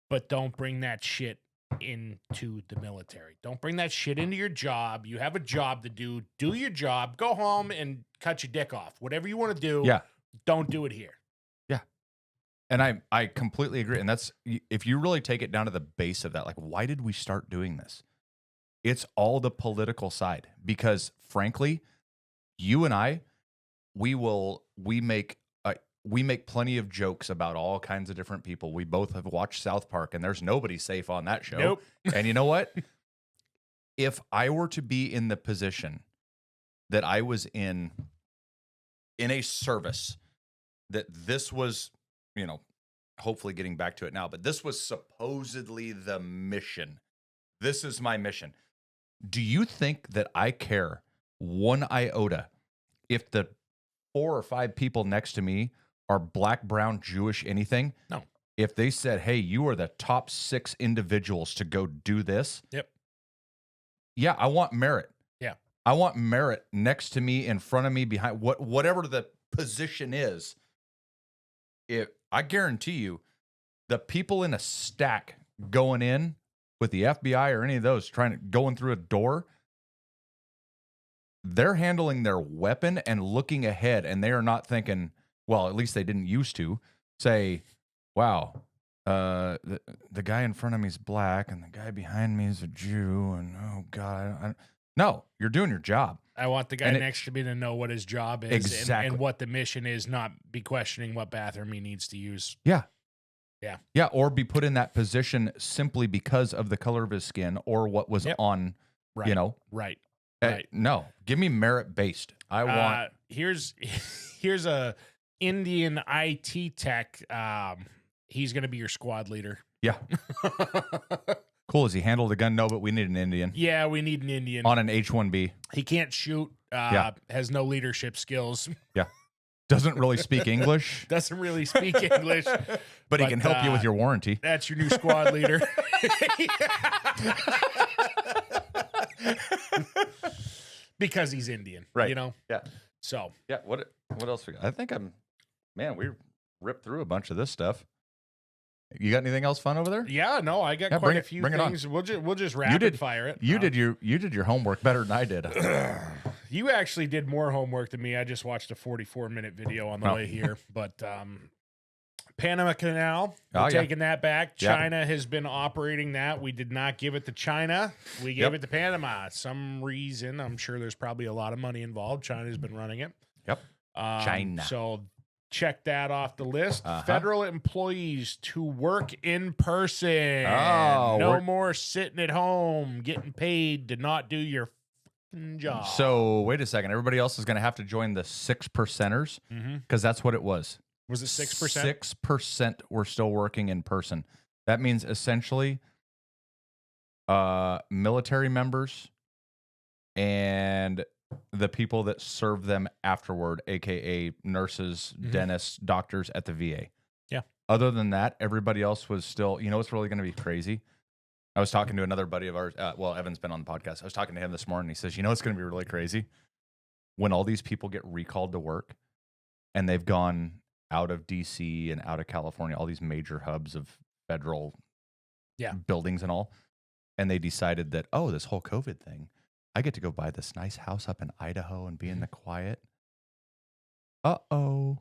But don't bring that shit into the military. Don't bring that shit into your job. You have a job to do. Do your job. Go home and cut your dick off. Whatever you want to do. Yeah. Don't do it here. Yeah. And I completely agree. And that's, if you really take it down to the base of that, like, why did we start doing this? It's all the political side. Because frankly, you and I, we make plenty of jokes about all kinds of different people. We both have watched South Park, and there's nobody safe on that show. Nope. And you know what? If I were to be in the position that I was in a service, that this was, hopefully getting back to it now, but this was supposedly the mission. This is my mission. Do you think that I care one iota if the 4 or 5 people next to me are black, brown, Jewish, anything? No. If they said, hey, you are the top 6 individuals to go do this. Yep. Yeah, I want merit. Yeah. I want merit next to me, in front of me, behind, whatever the position is. I guarantee you, the people in a stack going in with the FBI or any of those going through a door, they're handling their weapon and looking ahead, and they are not thinking, well, at least they didn't used to say, wow, the guy in front of me is black and the guy behind me is a Jew, and oh God, No, you're doing your job. I want the guy And next to me to know what his job is Exactly. and what the mission is, not be questioning what bathroom he needs to use. Yeah. Yeah. Yeah, or be put in that position simply because of the color of his skin or what was on, Right. Right. Right. No, give me merit-based. I want... Here's a Indian IT tech. He's going to be your squad leader. Yeah. Cool. Has he handled a gun? No, but we need an Indian. Yeah, we need an Indian. On an H-1B. He can't shoot. Has no leadership skills. Yeah. Doesn't really speak English. Doesn't really speak English. But he can help you with your warranty. That's your new squad leader. Because he's Indian. Right. You know? Yeah. So. Yeah. What else we got? I think we ripped through a bunch of this stuff. You got anything else fun over there? Yeah, no, I got quite a few things. We'll just rapid fire it. You did your homework better than I did. You actually did more homework than me. I just watched a 44-minute video on the way here. But Panama Canal, we're taking that back. China has been operating that. We did not give it to China. We gave it to Panama. Some reason, I'm sure there's probably a lot of money involved. China's been running it. Yep. China. So check that off the list. Federal employees to work in person. Oh, no more sitting at home getting paid to not do your job. So wait a second. Everybody else is going to have to join the 6%ers because that's what it was. Was it 6%? 6% were still working in person. That means essentially military members and the people that serve them afterward, aka nurses, dentists, doctors at the VA. Yeah. Other than that, everybody else was still, what's really going to be crazy? I was talking to another buddy of ours. Evan's been on the podcast. I was talking to him this morning. He says, it's going to be really crazy when all these people get recalled to work and they've gone out of DC and out of California, all these major hubs of federal buildings and all. And they decided that, this whole COVID thing, I get to go buy this nice house up in Idaho and be in the quiet. Uh-oh.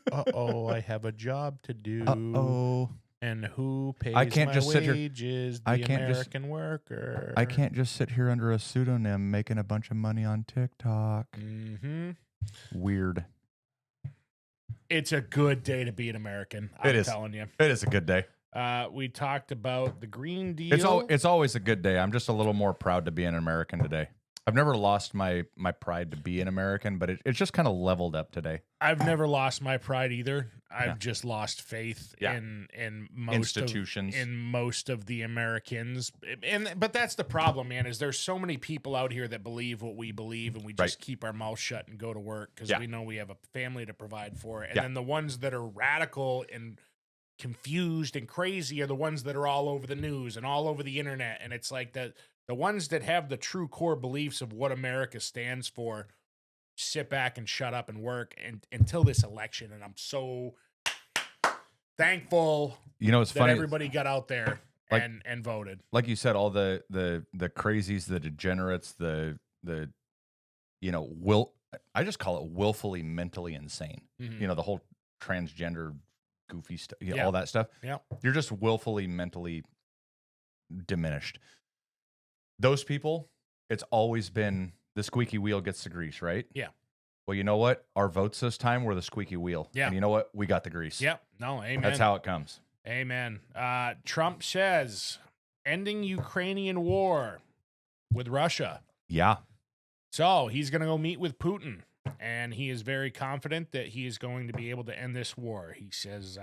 I have a job to do. Uh-oh. And who pays I can't my just sit here. wages? The American worker. I can't just sit here under a pseudonym making a bunch of money on TikTok. Mm-hmm. Weird. It's a good day to be an American. I'm telling you. It is a good day. We talked about the Green Deal. It's always a good day. I'm just a little more proud to be an American today. I've never lost my pride to be an American, but it's just kind of leveled up today. I've never lost my pride either. I've just lost faith in most institutions, in most of the Americans. But that's the problem, man. Is there's so many people out here that believe what we believe, and we just keep our mouth shut and go to work because we know we have a family to provide for. And then the ones that are radical and confused and crazy are the ones that are all over the news and all over the internet. And it's like the ones that have the true core beliefs of what America stands for sit back and shut up and work until this election. And I'm so thankful it's that funny. Everybody got out there and voted. Like you said, all the crazies, the degenerates, the I just call it willfully mentally insane. Mm-hmm. The whole transgender goofy stuff, all that stuff. Yeah. You're just willfully mentally diminished. Those people, it's always been the squeaky wheel gets the grease, right? Yeah. Well, you know what? Our votes this time were the squeaky wheel. Yeah. And you know what? We got the grease. Yep. No, amen. That's how it comes. Amen. Trump says ending Ukrainian war with Russia. Yeah. So he's going to go meet with Putin. And he is very confident that he is going to be able to end this war. He says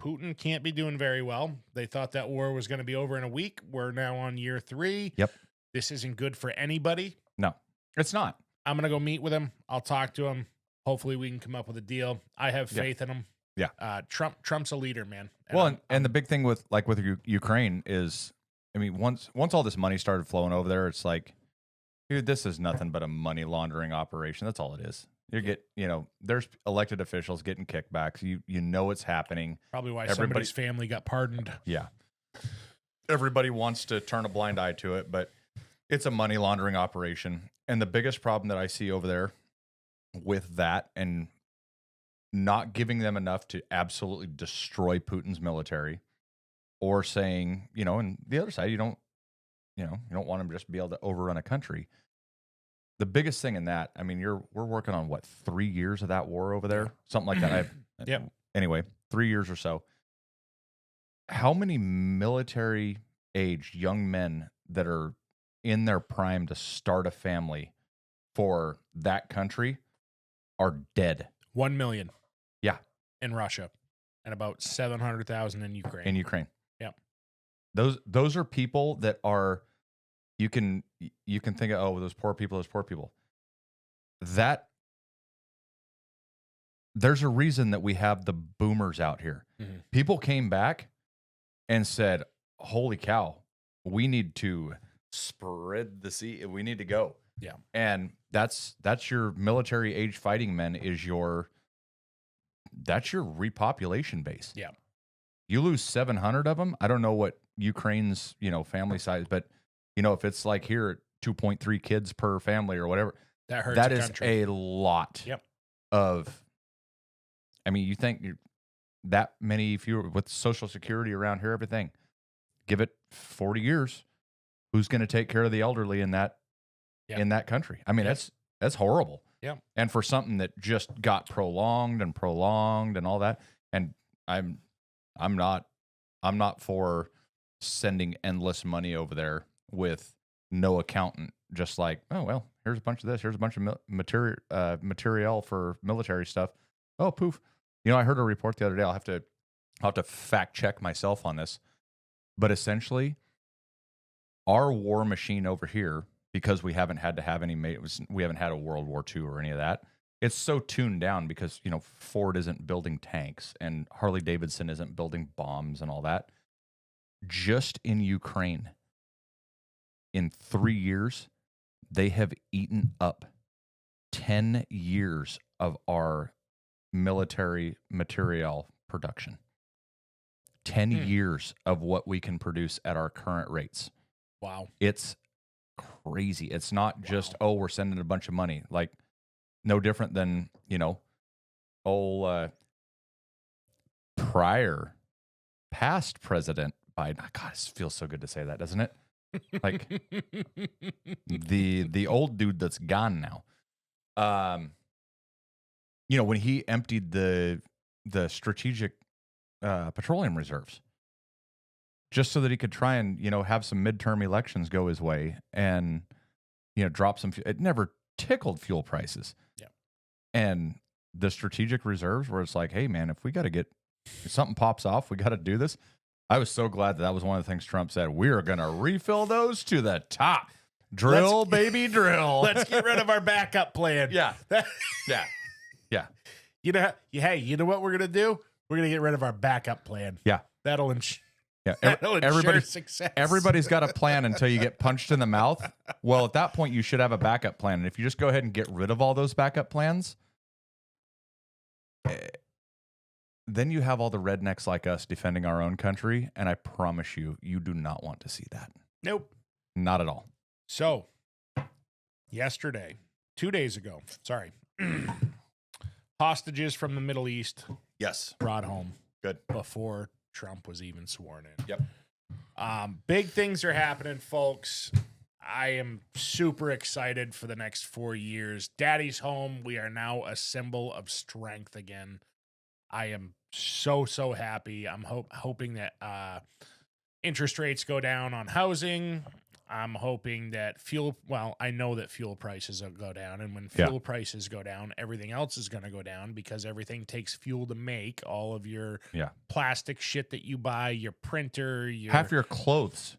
Putin can't be doing very well. They thought that war was going to be over in a week. We're now on year 3. Yep. This isn't good for anybody. No, it's not. I'm going to go meet with him. I'll talk to him. Hopefully we can come up with a deal. I have faith in him. Yeah. Trump's a leader, man. And the big thing with Ukraine is, once all this money started flowing over there, it's like, dude, this is nothing but a money laundering operation. That's all it is. There's elected officials getting kickbacks. You know it's happening. Probably why somebody's family got pardoned. Yeah. Everybody wants to turn a blind eye to it, but it's a money laundering operation. And the biggest problem that I see over there with that and not giving them enough to absolutely destroy Putin's military or saying, and the other side, you don't want them to just be able to overrun a country. The biggest thing in that, I mean, we're working on what, 3 years of that war over there, something like that. Yep. Anyway, 3 years or so. How many military aged young men that are in their prime to start a family for that country are dead? 1 million. Yeah. In Russia, and about 700,000 in Ukraine. In Ukraine. Yep. Those are people that are, you can think of, oh, those poor people. That there's a reason that we have the boomers out here. Mm-hmm. People came back and said, holy cow, we need to spread the sea. We need to go. Yeah. And that's your military age fighting men that's your repopulation base. Yeah. You lose 700 of them. I don't know what Ukraine's, family size, but if it's like here at 2.3 kids per family or whatever, that hurts. That is a lot. Yep. You think that many fewer with Social Security around here, everything. Give it 40 years. Who's going to take care of the elderly in that country? I mean, that's horrible. Yeah. And for something that just got prolonged and all that. And I'm not for sending endless money over there with no accountant. Just like, oh well, here's a bunch of this. Here's a bunch of material for military stuff. Oh poof. I heard a report the other day. I'll have to fact check myself on this. But essentially, our war machine over here, because we haven't had to have we haven't had a World War II or any of that. It's so tuned down because, Ford isn't building tanks and Harley Davidson isn't building bombs and all that. Just in Ukraine, in 3 years, they have eaten up 10 years of our military material production. 10 years of what we can produce at our current rates. Wow. It's crazy. It's not just, we're sending a bunch of money. Like, no different than, past President Biden. God, it feels so good to say that, doesn't it? Like the old dude that's gone now. When he emptied the strategic petroleum reserves, just so that he could try and have some midterm elections go his way and drop some. It never tickled fuel prices. Yeah. And the strategic reserves, where it's like, hey man, if something pops off, we got to do this. I was so glad that was one of the things Trump said. We are going to refill those to the top. Drill, baby, drill. Let's get rid of our backup plan. Yeah. Yeah. Yeah. Hey, you know what we're going to do? We're going to get rid of our backup plan. Yeah. That'll ensure success. Everybody's got a plan until you get punched in the mouth. Well, at that point, you should have a backup plan. And if you just go ahead and get rid of all those backup plans, then you have all the rednecks like us defending our own country. And I promise you, you do not want to see that. Nope. Not at all. So, yesterday, 2 days ago, hostages from the Middle East. Yes. Brought home. Good. Before Trump was even sworn in. Yep. Big things are happening, folks. I am super excited for the next 4 years. Daddy's home. We are now a symbol of strength again. I am so happy. I'm hoping that interest rates go down on housing. I'm hoping that I know that fuel prices will go down. And when fuel prices go down, everything else is going to go down because everything takes fuel to make. All of your plastic shit that you buy, your printer, half your clothes.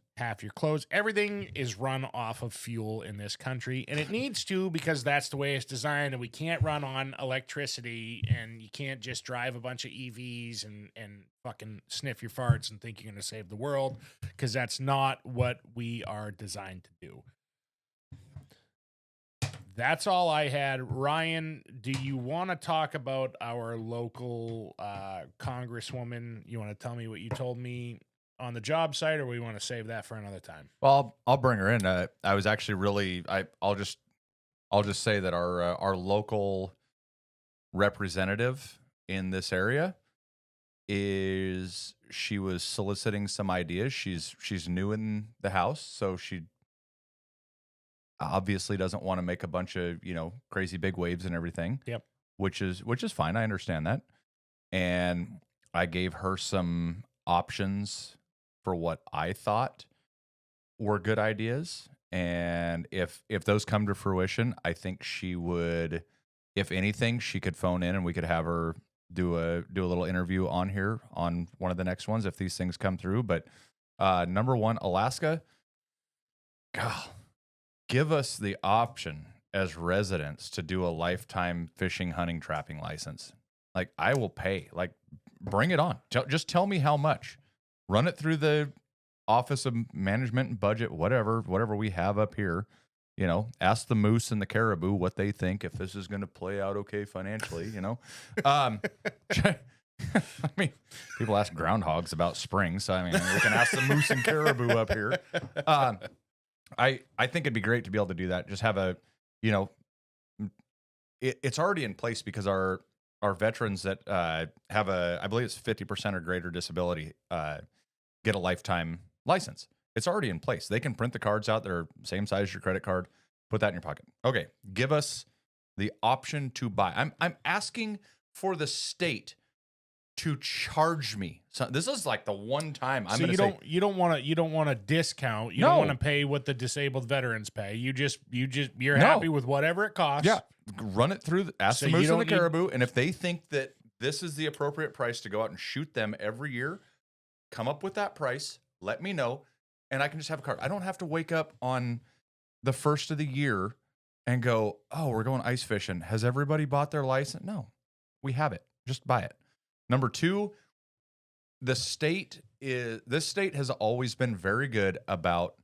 Everything is run off of fuel in this country. And it needs to, because that's the way it's designed. And we can't run on electricity, and you can't just drive a bunch of EVs and fucking sniff your farts and think you're going to save the world, because that's not what we are designed to do. That's all I had. Ryan, do you want to talk about our local congresswoman? You want to tell me what you told me on the job site, or we want to save that for another time? Well, I'll bring her in. I was actually I'll just say that our local representative in this area is she was soliciting some ideas. She's new in the house, so she obviously doesn't want to make a bunch of, crazy big waves and everything. Yep. Which is fine. I understand that. And I gave her some options for what I thought were good ideas. And if those come to fruition, I think she would, if anything, she could phone in and we could have her do a little interview on here on one of the next ones if these things come through. But number one, Alaska, God, give us the option as residents to do a lifetime fishing, hunting, trapping license. Like, I will pay. Like, bring it on. Just tell me how much. Run it through the Office of Management and Budget, whatever we have up here. Ask the moose and the caribou what they think, if this is going to play out okay financially. I mean, people ask groundhogs about spring, so we can ask the moose and caribou up here. I think it'd be great to be able to do that. Just have a, it's already in place because our veterans that have I believe it's 50% or greater disability, get a lifetime license. It's already in place. They can print the cards out. They're same size as your credit card. Put that in your pocket. Okay, give us the option to buy. I'm asking for the state to charge me. So this is like the one time I'm going to say you don't want a discount. You don't want to pay what the disabled veterans pay. You're happy with whatever it costs. Yeah, run it through. Ask the moose and the caribou, and if they think that this is the appropriate price to go out and shoot them every year, come up with that price. Let me know, and I can just have a card. I don't have to wake up on the first of the year and go, "Oh, we're going ice fishing. Has everybody bought their license?" No, we have it. Just buy it. Number two, this state has always been very good about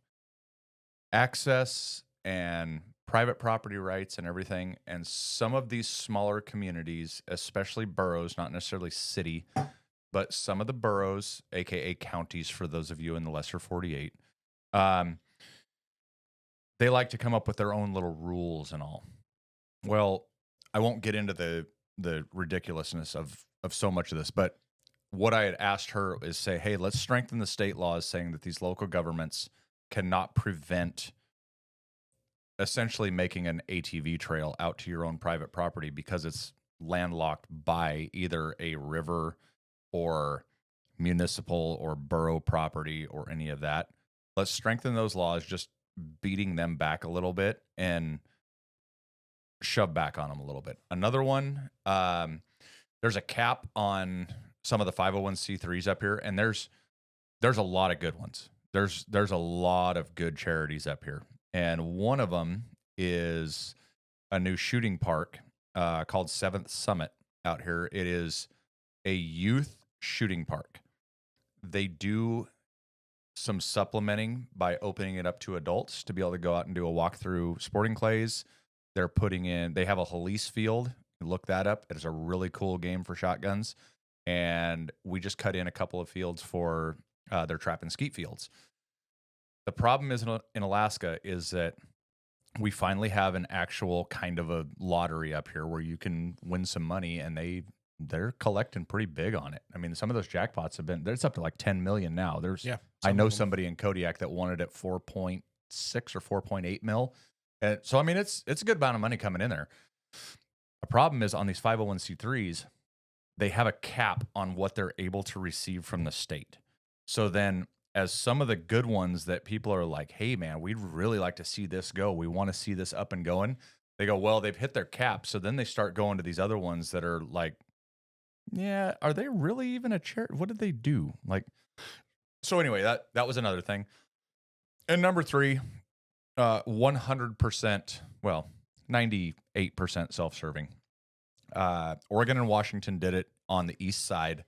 access and private property rights and everything. And some of these smaller communities, especially boroughs, not necessarily city, but some of the boroughs, aka counties, for those of you in the lesser 48, they like to come up with their own little rules and all. Well, I won't get into the ridiculousness of so much of this, but what I had asked her is say, hey, let's strengthen the state laws saying that these local governments cannot prevent essentially making an ATV trail out to your own private property because it's landlocked by either a river or municipal or borough property or any of that. Let's strengthen those laws, just beating them back a little bit and shove back on them a little bit. Another one, there's a cap on some of the 501c3s up here, and there's a lot of good ones. There's a lot of good charities up here, and one of them is a new shooting park called 7th Summit out here. It is a youth shooting park. They do some supplementing by opening it up to adults to be able to go out and do a walkthrough sporting clays. They have a Halise field. Look that up. It's a really cool game for shotguns. And we just cut in a couple of fields for their trap and skeet fields. The problem is in Alaska is that we finally have an actual kind of a lottery up here where you can win some money, and they're collecting pretty big on it. I mean, some of those jackpots it's up to like 10 million now. I know somebody in Kodiak that won it at 4.6 or 4.8 mil. And so, I mean, it's a good amount of money coming in there. The problem is on these 501c3s, they have a cap on what they're able to receive from the state. So then as some of the good ones that people are like, hey man, we'd really like to see this go. We want to see this up and going. They go, well, they've hit their cap. So then they start going to these other ones that are like, yeah, are they really even a charity? What did they do? Like, so anyway, that was another thing. And number three, 100%, well, 98% self-serving. Oregon and Washington did it on the east side.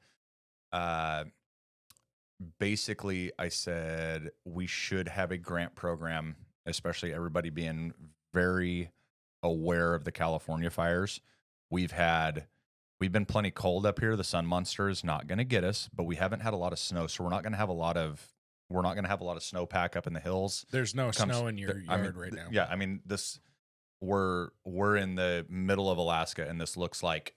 Basically, I said we should have a grant program, especially everybody being very aware of the California fires. We've been plenty cold up here. The sun monster is not going to get us, but we haven't had a lot of snow, so we're not going to have a lot of snowpack up in the hills. There's no snow in your yard right now. Yeah, I mean we're in the middle of Alaska, and this looks like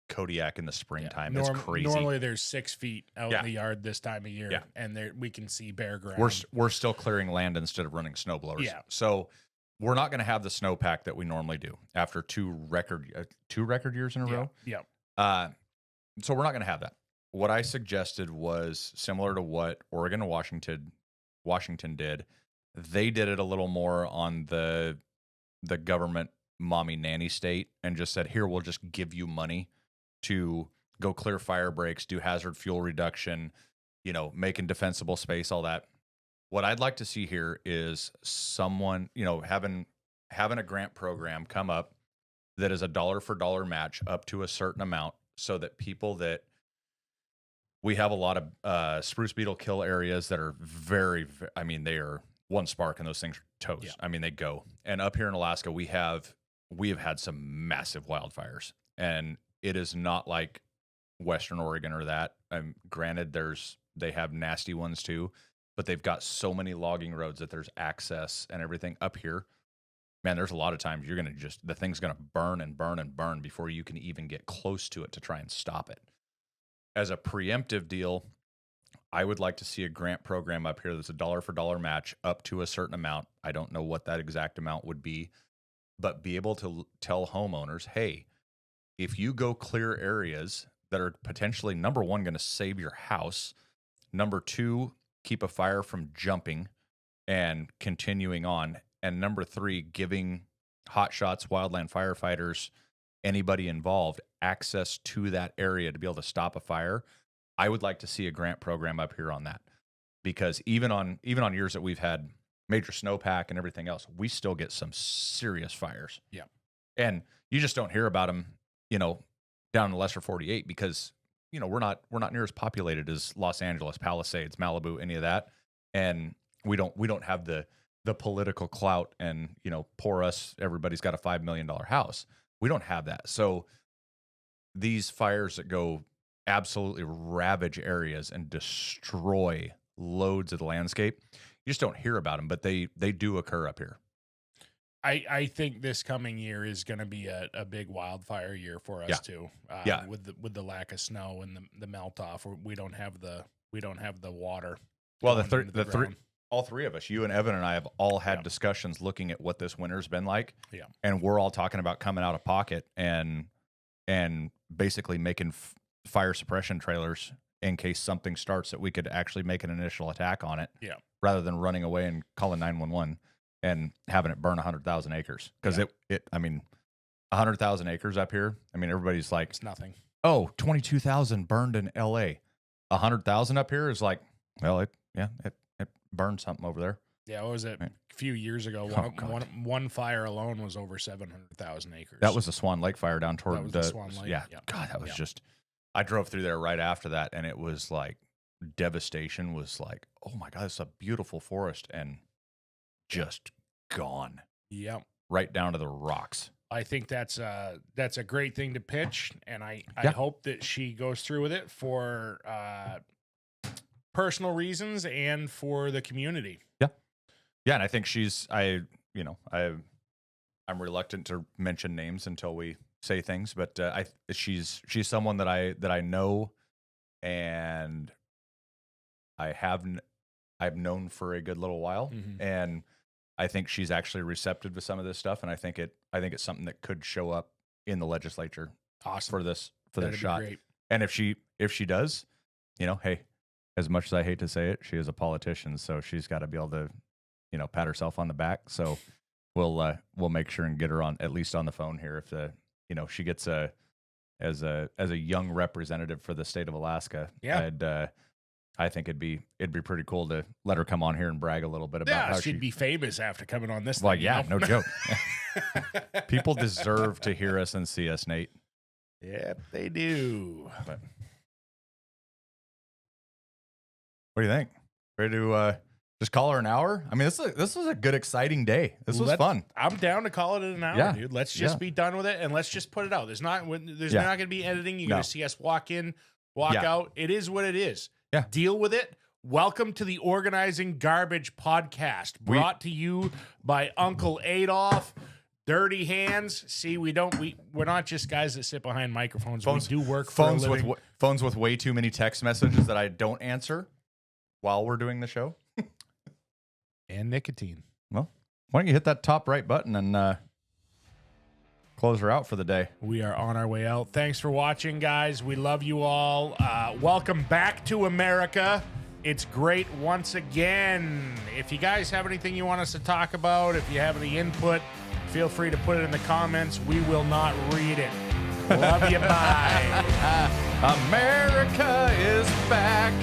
Kodiak in the springtime. It's crazy. Normally there's 6 feet out Yeah. in the yard this time of year, Yeah. and there we can see bare ground. We're still clearing land instead of running snow blowers. Yeah. So we're not going to have the snowpack that we normally do after two record years in a row. Yeah. So we're not going to have that. What I suggested was similar to what Oregon and Washington did. They did it a little more on the government mommy nanny state and just said, here, we'll just give you money to go clear fire breaks, do hazard fuel reduction, making defensible space, all that. What I'd like to see here is someone, having a grant program come up that is a dollar for dollar match up to a certain amount, so that people that we have a lot of spruce beetle kill areas that are they are one spark and those things are toast. Yeah. I mean, they go. And up here in Alaska, we have had some massive wildfires, and it is not like Western Oregon or that. Granted, they have nasty ones too, but they've got so many logging roads that there's access and everything. Up here, man, there's a lot of times the thing's gonna burn and burn and burn before you can even get close to it to try and stop it. As a preemptive deal, I would like to see a grant program up here that's a dollar for dollar match up to a certain amount. I don't know what that exact amount would be, but be able to tell homeowners, hey, if you go clear areas that are potentially, number one, going to save your house, number two, keep a fire from jumping and continuing on, and number three, giving hot shots, wildland firefighters, anybody involved, access to that area to be able to stop a fire. I would like to see a grant program up here on that, because even on years that we've had major snowpack and everything else, we still get some serious fires. Yeah. And you just don't hear about them, down in the lesser 48, because, we're not near as populated as Los Angeles, Palisades, Malibu, any of that. And we don't have the political clout and, poor us, everybody's got a $5 million house. We don't have that. So these fires that go absolutely ravage areas and destroy loads of the landscape, you just don't hear about them, but they do occur up here. I think this coming year is going to be a big wildfire year for us too. With the lack of snow and the melt off, we don't have the water. Well, all three of us, you and Evan and I, have all had discussions looking at what this winter's been like. Yeah, and we're all talking about coming out of pocket and basically making fire suppression trailers in case something starts, that we could actually make an initial attack on it. Yeah, rather than running away and calling 911 and having it burn 100,000 acres. Because 100,000 acres up here, everybody's like, it's nothing. Oh, 22,000 burned in LA. 100,000 up here is like, well, it burned something over there. Yeah, what was it? A few years ago, one fire alone was over 700,000 acres. That was the Swan Lake fire down toward the Swan Lake. Yeah. God, that was just, I drove through there right after that, and it was like, devastation was like, oh my God, it's a beautiful forest, and just gone. Yep. Right down to the rocks. I think that's a great thing to pitch, and I hope that she goes through with it for personal reasons and for the community. Yeah, and I think I'm reluctant to mention names until we say things, but she's someone that I know, and I've known for a good little while, and I think she's actually receptive to some of this stuff, and I think it's something that could show up in the legislature. Awesome. for this That'd shot. be great. And if she does, hey, as much as I hate to say it, she is a politician, so she's got to be able to, pat herself on the back. So we'll make sure and get her on, at least on the phone here, if she gets as a young representative for the state of Alaska. Yeah. I think it'd be pretty cool to let her come on here and brag a little bit about how she'd be famous after coming on this. Well, thing, no joke. People deserve to hear us and see us, Nate. Yep, they do. But what do you think? Ready to just call her an hour? This was a good, exciting day. This was fun. I'm down to call it an hour, dude. Let's just be done with it, and let's just put it out. There's not going to be editing. You're going to see us walk in, walk out. It is what it is. Yeah. Deal with it. Welcome to the Organizing Garbage podcast, brought to you by Uncle Adolf, Dirty hands. See, we're not just guys that sit behind microphones. We do work for a living. Phones with way too many text messages that I don't answer while we're doing the show. And nicotine. Well, why don't you hit that top right button and close her out for the day. We are on our way out. Thanks for watching, guys. We love you all. Welcome back to America. It's great once again. If you guys have anything you want us to talk about, if you have any input, feel free to put it in the comments. We will not read it. Love you. Bye. America is back.